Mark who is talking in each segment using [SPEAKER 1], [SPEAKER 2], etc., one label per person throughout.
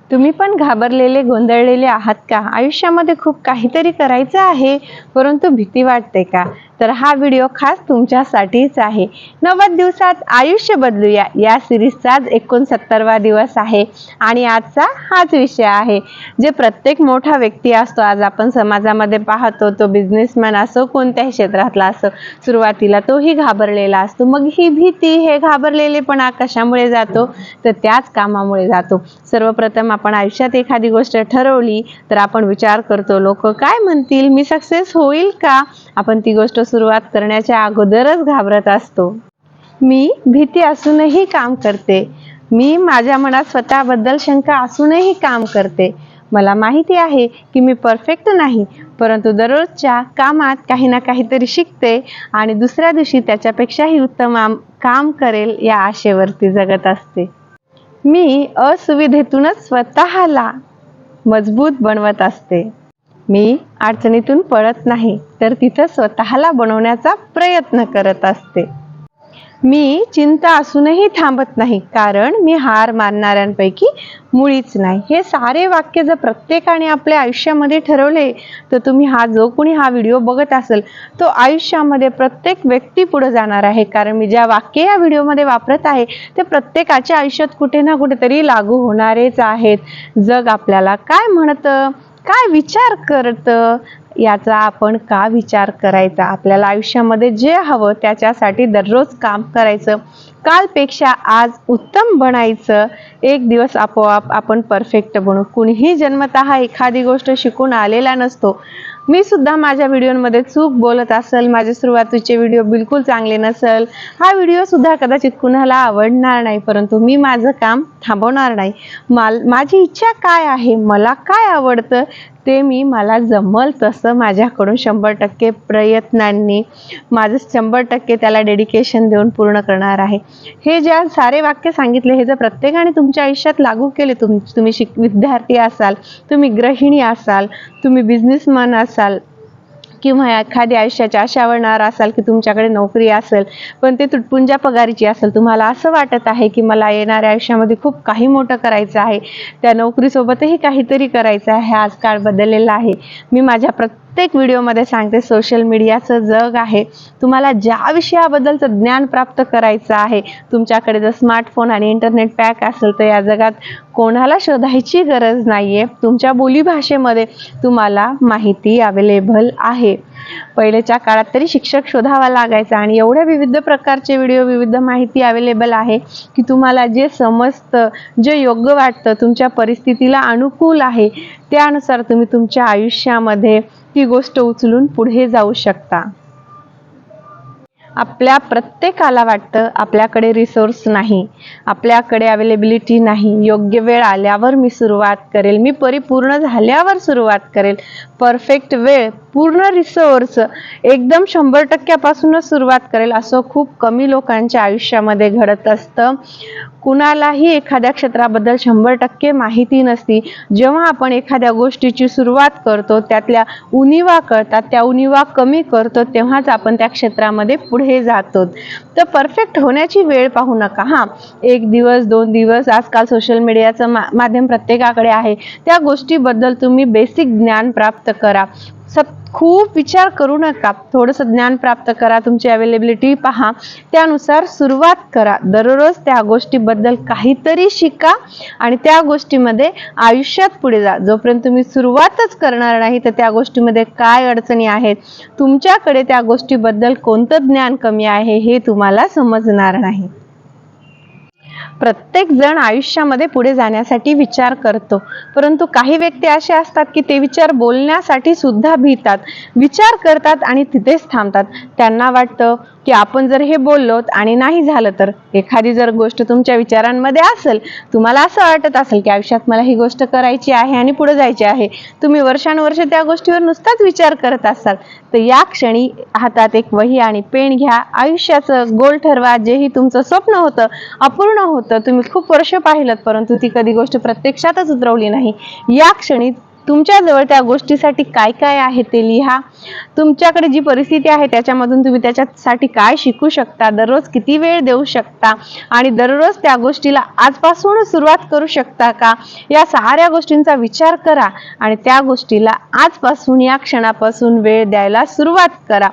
[SPEAKER 1] तुम्ही पण घाबरलेले गोंधळलेले आहात का? आयुष्यामध्ये खूप काहीतरी करायचं आहे परंतु भीती वाटते का? तर हा व्हिडिओ खास तुमच्यासाठीच आहे. 90 दिवसात आयुष्य बदलूया या सिरीजचाच 69वा दिवस आहे आणि आजचा हाच विषय आहे. जे प्रत्येक मोठा व्यक्ती असतो, आज आपण समाजामध्ये पाहतो, तो बिझनेसमॅन असो, कोणत्याही क्षेत्रातला असो, सुरुवातीला तोही घाबरलेला असतो. मग ही भीती, हे घाबरलेलेपणा कशामुळे जातो? तर त्याच कामामुळे जातो. सर्वप्रथम आपण आयुष्यात एखादी गोष्ट ठरवली तर आपण विचार करतो, लोक काय म्हणतील, मी सक्सेस होईल का? आपण ती गोष्ट सुरुवात करण्याच्या अगोदरच घाबरत असतो. मी भीती असूनही काम करते. मी माझ्या मनात स्वतःबद्दल शंका असूनही काम करते. मला माहिती आहे की मी परफेक्ट नाही, परंतु दररोजच्या कामात काही ना काहीतरी शिकते आणि दुसऱ्या दिवशी त्याच्यापेक्षाही उत्तम काम करेल या आशेवरती जगत असते. मी असुविधेतूनच स्वतःला मजबूत बनवत असते. मी अडचणीतून पळत नाही, तर तिथं स्वतःला बनवण्याचा प्रयत्न करत असते. मी चिंता असूनही थांबत नाही, कारण मी हार मानणाऱ्यांपैकी मुळीच नाही. हे सारे वाक्य जर प्रत्येकाने आपल्या आयुष्यामध्ये ठरवले, तर तुम्ही जो कोणी हा व्हिडिओ बघत असेल, तो आयुष्यामध्ये प्रत्येक व्यक्ती पुढे जाणार आहे. कारण मी ज्या वाक्य या व्हिडिओमध्ये वापरत आहे, ते प्रत्येकाच्या आयुष्यात कुठे ना कुठेतरी लागू होणारेच आहेत. जग आपल्याला काय म्हणतं, काय विचार करतं, याचा आपण का विचार करायचा? आपल्याला आयुष्यामध्ये जे हवं त्याच्यासाठी दररोज काम करायचं. कालपेक्षा आज उत्तम बनायचं. एक दिवस आपोआप आपण परफेक्ट बनू. कुणीही जन्मतः एखादी गोष्ट शिकून आलेला नसतो. मी सुद्धा माझ्या व्हिडिओमध्ये चूक बोलत असेल, माझे सुरुवातीचे व्हिडिओ बिलकुल चांगले नसेल, हा व्हिडिओ सुद्धा कदाचित कुणाला आवडणार नाही, परंतु मी माझं काम थांबवणार नाही. माझी इच्छा काय आहे, मला काय आवडतं, ते मला जमल तसं माझ्याकडून 100% प्रयत्नांनी माझं 100% त्याला डेडिकेशन देऊन पूर्ण करणार आहे. हे ज्या सारे वाक्य सांगितले, हे जर प्रत्येकाने तुमच्या आयुष्यात लागू केले, तुम्ही विद्यार्थी असाल, तुम्ही गृहिणी असाल, तुम्ही बिझनेसमॅन असाल, किंवा एखाद्या आयुष्याच्या आशावर असाल की तुमच्याकडे नोकरी असेल, पण ते तुटपुंजा पगारीची असेल, तुम्हाला असं वाटत आहे की मला येणाऱ्या आयुष्यामध्ये खूप काही मोठं करायचं आहे, त्या नोकरीसोबतही काहीतरी करायचं आहे. आज काळ बदललेला आहे. मी माझ्या प्रत्येक व्हिडिओमध्ये सांगते, सोशल मीडियाचं जग आहे. तुम्हाला ज्या विषयाबद्दलचं ज्ञान प्राप्त करायचं आहे, तुमच्याकडे जर स्मार्टफोन आणि इंटरनेट पॅक असेल, तर या जगात कोणाला शोधायची गरज नाहीये. तुमच्या बोलीभाषेमध्ये तुम्हाला माहिती अवेलेबल आहे. पहिलेच्या काळात तरी शिक्षक शोधावा लागायचा आणि एवढ्या विविध प्रकारचे व्हिडिओ, विविध माहिती अवेलेबल आहे की तुम्हाला जे समजतं, जे योग्य वाटतं, तुमच्या परिस्थितीला अनुकूल आहे, त्यानुसार तुम्ही तुमच्या आयुष्यामध्ये ती गोष्ट उचलून पुढे जाऊ शकता. आपल्या प्रत्येकाला वाटतं आपल्याकडे रिसोर्स नाही, आपल्याकडे अवेलेबिलिटी नाही, योग्य वेळ आल्यावर मी सुरुवात करेल, मी परिपूर्ण झाल्यावर सुरुवात करेल. परफेक्ट वेळ, पूर्ण रिसोर्स, एकदम 100%पासूनच सुरुवात करेल, असं खूप कमी लोकांच्या आयुष्यामध्ये घडत असतं. कुणालाही एखाद्या क्षेत्राबद्दल 100% माहिती नसती. जेव्हा आपण एखाद्या गोष्टीची सुरुवात करतो, त्यातल्या उणिवा कळतात, त्या उणिवा कमी करतो, तेव्हाच आपण त्या क्षेत्रामध्ये पुढे जातो. तर परफेक्ट होण्याची वेळ पाहू नका. 1 दिवस 2 दिवस, आजकाल सोशल मीडियाचं माध्यम प्रत्येकाकडे आहे, त्या गोष्टीबद्दल तुम्ही बेसिक ज्ञान प्राप्त करा. खूप विचार करू नका, थोडंसं ज्ञान प्राप्त करा, तुमची अवेलेबिलिटी पहा, त्यानुसार सुरुवात करा. दररोज त्या गोष्टीबद्दल काहीतरी शिका आणि त्या गोष्टीमध्ये आयुष्यात पुढे जा. जोपर्यंत तुम्ही सुरुवातच करणार नाही, तर त्या गोष्टीमध्ये काय अडचणी आहेत, तुमच्याकडे त्या गोष्टीबद्दल कोणतं ज्ञान कमी आहे, हे तुम्हाला समजणार नाही. प्रत्येक जण आयुष्यामध्ये पुढे जाण्यासाठी विचार करतो, परंतु काही व्यक्ती असे असतात की ते विचार बोलण्यासाठी सुद्धा भीतात, विचार करतात आणि तिथेच थांबतात. त्यांना वाटतं की आपण जर हे बोललो आणि नाही झालं तर, एखादी जर गोष्ट तुमच्या विचारांमध्ये असेल, तुम्हाला असं वाटत असेल की आयुष्यात मला ही गोष्ट करायची आहे आणि पुढे जायची आहे, तुम्ही वर्षानुवर्षे त्या गोष्टीवर नुसताच विचार करत असाल, तर या क्षणी हातात एक वही आणि पेन घ्या, आयुष्याचं गोल ठरवा. जेही तुमचं स्वप्न होतं, अपूर्ण होतं, तुम्ही खूप वर्ष पाहिलं परंतु ती कधी गोष्ट प्रत्यक्षातच उतरवली नाही, या क्षणी तुमच्याजवळ त्या गोष्टीसाठी काय काय आहे ते लिहा. तुमच्याकडे जी परिस्थिती आहे त्याच्यामधून तुम्ही त्याच्यासाठी काय शिकू शकता, दररोज किती वेळ देऊ शकता आणि दररोज त्या गोष्टीला आजपासून सुरुवात करू शकता का, या साऱ्या गोष्टींचा विचार करा आणि त्या गोष्टीला आजपासून या क्षणापासून वेळ द्यायला सुरुवात करा.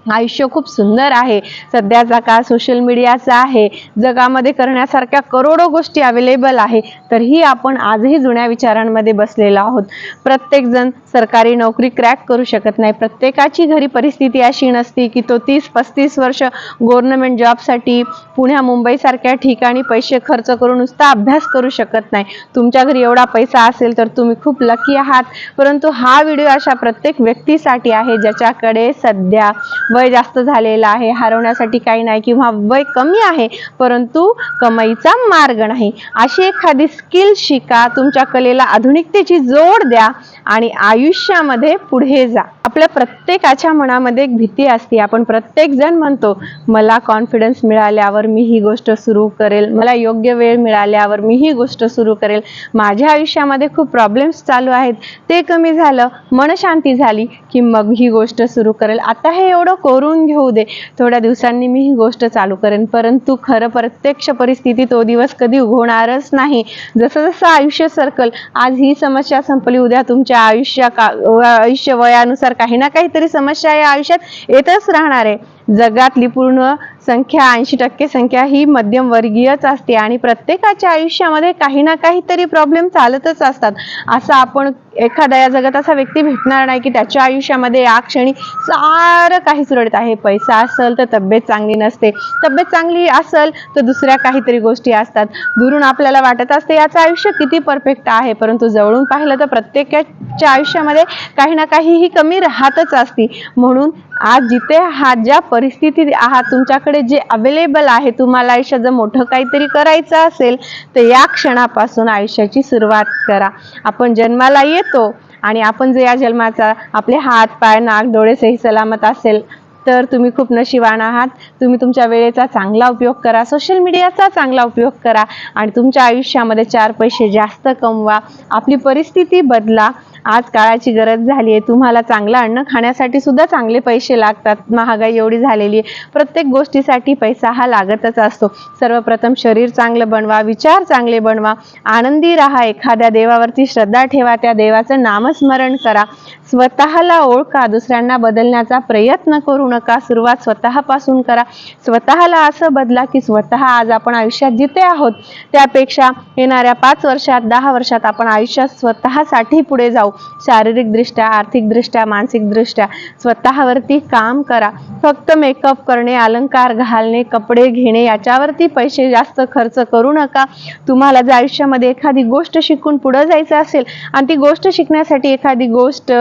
[SPEAKER 1] आयुष्य खूप सुंदर आहे. सध्याचा काळ सोशल मीडियाचा आहे. जगामध्ये करण्यासारख्या करोडो गोष्टी अवेलेबल आहे, तरीही आपण आजही जुन्या विचारांमध्ये बसलेलो आहोत. प्रत्येक जण सरकारी नोकरी क्रॅक करू शकत नाही. प्रत्येकाची घरी परिस्थिती अशी नसती की तो 30-35 वर्ष गव्हर्नमेंट जॉबसाठी पुण्या मुंबई सारख्या ठिकाणी पैसे खर्च करून नुसता अभ्यास करू शकत नाही. तुमच्या घरी एवढा पैसा असेल तर तुम्ही खूप लकी आहात. परंतु हा व्हिडिओ अशा प्रत्येक व्यक्तीसाठी आहे ज्याच्याकडे सध्या वय जास्त झालेलं आहे, हरवण्यासाठी काही नाही, किंवा वय कमी आहे परंतु कमाईचा मार्ग नाही. अशी एखादी स्किल शिका, तुमच्या कलेला आधुनिकतेची जोड द्या आणि आयुष्यामध्ये पुढे जा. आपल्या प्रत्येकाच्या मनामध्ये एक भीती असते. आपण प्रत्येक जण म्हणतो मला कॉन्फिडन्स मिळाल्यावर मी ही गोष्ट सुरू करेल, मला योग्य वेळ मिळाल्यावर मी ही गोष्ट सुरू करेल, माझ्या आयुष्यामध्ये खूप प्रॉब्लेम्स चालू आहेत, ते कमी झालं, मनशांती झाली की मग ही गोष्ट सुरू करेल. आता हे एवढं करून घेऊ दे, थोड्या दिवसांनी मी ही गोष्ट चालू करेन. परंतु खरं प्रत्यक्ष परिस्थिती तो दिवस कधी उगवणारच नाही. जसं जसं आयुष्य सरकल, आज ही समस्या संपली, उद्या तुमच्या आयुष्य वयानुसार काही ना काहीतरी समस्या या आयुष्यात येतच राहणार आहे. जगातली पूर्ण संख्या 80% संख्या ही मध्यमवर्गीयच असते आणि प्रत्येकाच्या आयुष्यामध्ये काही ना काहीतरी प्रॉब्लेम चालतच असतात. असं आपण एखाद्या या जगात असा व्यक्ती भेटणार नाही की त्याच्या आयुष्यामध्ये या क्षणी सारं काही सुरळीत आहे. पैसा असेल तर तब्येत चांगली नसते, तब्येत चांगली असेल तर दुसऱ्या काहीतरी गोष्टी असतात. दुरून आपल्याला वाटत असते याचं आयुष्य किती परफेक्ट आहे, परंतु जवळून पाहिलं तर प्रत्येकाच्या आयुष्यामध्ये काही ना काही ही कमी राहतच असते. म्हणून आज जिथे आहात, ज्या परिस्थितीत आहात, तुमच्याकडे जे अवेलेबल आहे, तुम्हाला आयुष्यात जर मोठं काहीतरी करायचं असेल तर या क्षणापासून आयुष्याची सुरुवात करा. आपण जन्माला येतो आणि आपण जर या जन्माचा आपले हात पाय नाक डोळे सही सलामत असेल तर तुम्ही खूप नशिबान आहात. तुम्ही तुमच्या वेळेचा चांगला उपयोग करा, सोशल मीडियाचा चांगला उपयोग करा आणि तुमच्या आयुष्यामध्ये 4 पैसे जास्त कमवा. आपली परिस्थिती बदला. आज काळाची गरज झाली आहे. तुम्हाला चांगलं अन्न खाण्यासाठी सुद्धा चांगले पैसे लागतात. महागाई एवढी झालेली आहे, प्रत्येक गोष्टीसाठी पैसा हा लागतच असतो. सर्वप्रथम शरीर चांगलं बनवा, विचार चांगले बनवा, आनंदी राहा, एखाद्या देवावरती श्रद्धा ठेवा, त्या देवाचं नामस्मरण करा, स्वतःला ओळखा, दुसऱ्यांना बदलण्याचा प्रयत्न करू नका, सुरुवात स्वतःपासून करा. स्वतःला असं बदला की स्वतः आज आपण आयुष्यात जिथे आहोत त्यापेक्षा येणाऱ्या 5 वर्षात 10 वर्षात आपण आयुष्यात स्वतःसाठी पुढे जाऊ. शारीरिकदृष्ट्या, आर्थिकदृष्ट्या, मानसिकदृष्ट्या स्वतःवरती काम करा. फक्त मेकअप करणे, अलंकार घालणे, कपडे घेणे याच्यावरती पैसे जास्त खर्च करू नका. तुम्हाला जर आयुष्यामध्ये एखादी गोष्ट शिकून पुढे जायचं असेल आणि ती गोष्ट शिकण्यासाठी एखादी गोष्ट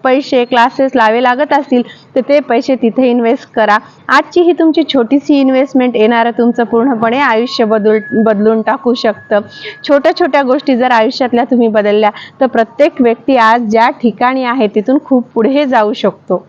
[SPEAKER 1] पैसे क्लासेस लावे लागत असतील तर ते पैसे तिथे इन्व्हेस्ट करा. आजची ही तुमची छोटीशी इन्व्हेस्टमेंट येणारं तुमचं पूर्णपणे आयुष्य बदलून टाकू शकतं. छोट्या छोट्या गोष्टी जर आयुष्यातल्या तुम्ही बदलल्या तर प्रत्येक व्यक्ती आज ज्या ठिकाणी आहे तिथून खूप पुढे जाऊ शकतो.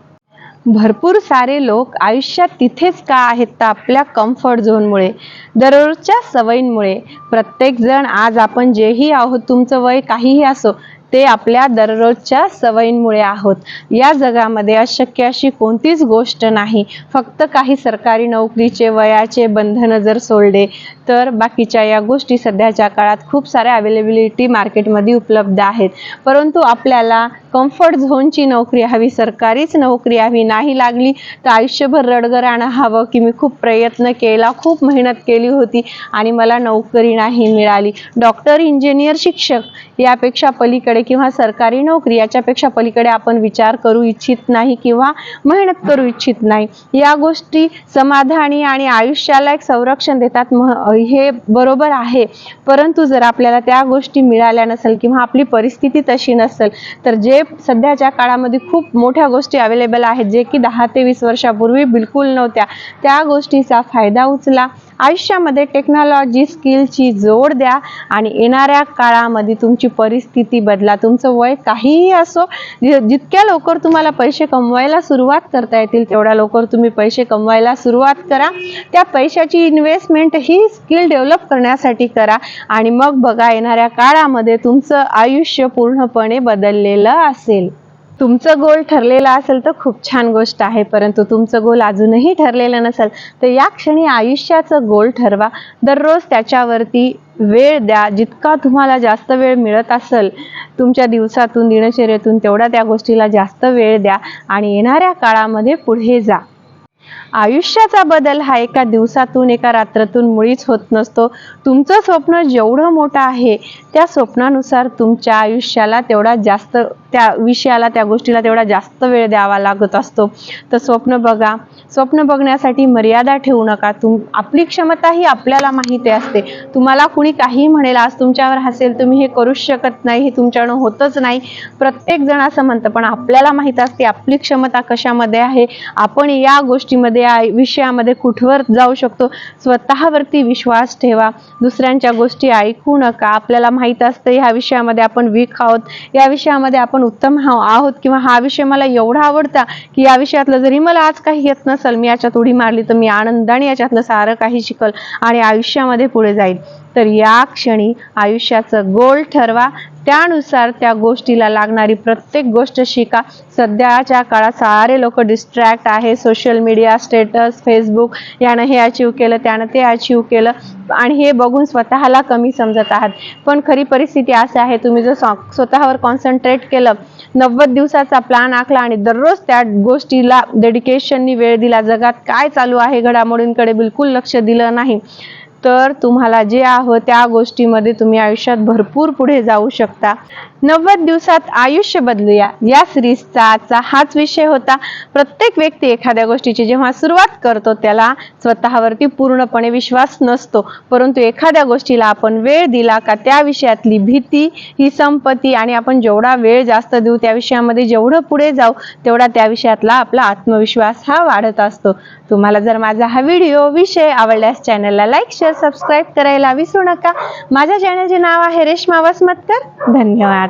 [SPEAKER 1] भरपूर सारे लोक आयुष्यात तिथेच का आहेत तर आपल्या कम्फर्ट झोनमुळे, दररोजच्या सवयींमुळे. प्रत्येक जण आज आपण जेही आहोत, तुमचं वय काहीही असो, ते आपल्या दररोजच्या सवयींमुळे आहोत. या जगामध्ये अशक्य अशी कोणतीच गोष्ट नाही. फक्त काही सरकारी नोकरीचे वयाचे बंधन जर सोडले तर बाकीच्या या गोष्टी सध्याच्या काळात खूप साऱ्या अवेलेबिलिटी मार्केटमध्ये उपलब्ध आहेत. परंतु आपल्याला कम्फर्ट झोनची नोकरी हवी, सरकारीच नोकरी हवी. नाही लागली तर आयुष्यभर रडगाणं हवं की मी खूप प्रयत्न केला, खूप मेहनत केली होती आणि मला नोकरी नाही मिळाली. डॉक्टर, इंजिनियर, शिक्षक यापेक्षा पलीकडे किंवा सरकारी नोकरी याच्यापेक्षा पलीकडे आपण विचार करू इच्छित नाही किंवा मेहनत करू इच्छित नाही. या गोष्टी समाधानी आणि आयुष्याला एक संरक्षण देतात, हे बरोबर आहे. परंतु जर आपल्याला त्या गोष्टी मिळाल्या नसेल किंवा आपली परिस्थिती तशी नसेल तर जे सध्याच्या काळामध्ये खूप मोठ्या गोष्टी अवेलेबल आहेत जे की 10 ते 20 वर्षापूर्वी बिलकुल नव्हत्या, त्या गोष्टीचा फायदा उचला आयुष्यामध्ये टेक्नॉलॉजी स्किलची जोड द्या आणि येणाऱ्या काळामध्ये तुमची परिस्थिती बदला. तुमचं वय काहीही असो, जितक्या लवकर तुम्हाला पैसे कमवायला सुरुवात करता येतील तेवढ्या लवकर तुम्ही पैसे कमवायला सुरुवात करा. त्या पैशाची इन्व्हेस्टमेंट ही स्किल डेव्हलप करण्यासाठी करा आणि मग बघा येणाऱ्या काळामध्ये तुमचं आयुष्य पूर्णपणे बदललेलं असेल. तुमचं गोल ठरलेलं असेल तर खूप छान गोष्ट आहे, परंतु तुमचं गोल अजूनही ठरलेलं नसेल तर या क्षणी आयुष्याचं गोल ठरवा. दररोज त्याच्यावरती वेळ द्या. जितका तुम्हाला जास्त वेळ मिळत असेल तुमच्या दिवसातून दिनचर्येतून तेवढा त्या गोष्टीला जास्त वेळ द्या आणि येणाऱ्या काळामध्ये पुढे जा. आयुष्याचा बदल हा एका दिवसातून एका रात्रातून मुळीच होत नसतो. तुमचं स्वप्न जेवढं मोठं आहे त्या स्वप्नानुसार तुमच्या आयुष्याला तेवढा जास्त त्या विषयाला त्या गोष्टीला तेवढा जास्त वेळ द्यावा लागत असतो. तर स्वप्न बघा. स्वप्न बघण्यासाठी मर्यादा ठेवू नका. आपली क्षमता ही आपल्याला माहिती असते. तुम्हाला कुणी काही म्हणेल, आज तुमच्यावर हसेल, तुम्ही हे करूच शकत नाही, हे तुमच्याकडून होतच नाही, प्रत्येक जण असं म्हणतं, पण आपल्याला माहित असते आपली क्षमता कशामध्ये आहे, आपण या गोष्टीमध्ये विषयामध्ये कुठवर जाऊ शकतो. स्वतःवरती विश्वास ठेवा. दुसऱ्यांच्या गोष्टी ऐकू नका. आपल्याला माहित असतं ह्या विषयामध्ये आपण वीक आहोत, या विषयामध्ये आपण उत्तम आहोत, किंवा हा विषय मला एवढा आवडता की या विषयातलं जरी मला आज काही येत नसेल, मी याच्यात उडी मारली तर मी आनंदाने याच्यातलं सारं काही शिकल आणि आयुष्यामध्ये पुढे जाईल. तर या क्षणी आयुष्याचं गोल ठरवा. त्यानुसार त्या गोष्टीला लागणारी प्रत्येक गोष्ट शिका. सध्याच्या काळात सारे लोक डिस्ट्रॅक्ट आहे. सोशल मीडिया, स्टेटस, फेसबुक, यानं हे अचीव केलं, त्यानं ते अचीव केलं आणि हे बघून स्वतःला कमी समजत आहात. पण खरी परिस्थिती अशी आहे, तुम्ही जर स्वतःवर कॉन्सन्ट्रेट केलं, 90 दिवसाचा प्लॅन आखला आणि दररोज त्या गोष्टीला डेडिकेशननी वेळ दिला, जगात काय चालू आहे घडामोडींकडे बिलकुल लक्ष दिलं नाही, तर तुम्हाला जे आहे त्या गोष्टीमध्ये तुम्ही आयुष्यात भरपूर पुढे जाऊ शकता. 90 दिवसात आयुष्य बदलूया या सिरीजचा आजचा हाच विषय होता. प्रत्येक व्यक्ती एखाद्या गोष्टीची जेव्हा सुरुवात करतो त्याला स्वतःवरती पूर्णपणे विश्वास नसतो, परंतु एखाद्या गोष्टीला आपण वेळ दिला का त्या विषयातली भीती ही संपत्ती आणि आपण जेवढा वेळ जास्त देऊ त्या विषयामध्ये, जेवढं पुढे जाऊ तेवढा त्या विषयातला आपला आत्मविश्वास हा वाढत असतो. तुम्हाला जर माझा हा विषय आवडल्यास चॅनलला लाईक, शेअर, सबस्क्राईब करायला विसरू नका. माझ्या चॅनलचे नाव आहे रेश्मा वसमतकर. धन्यवाद.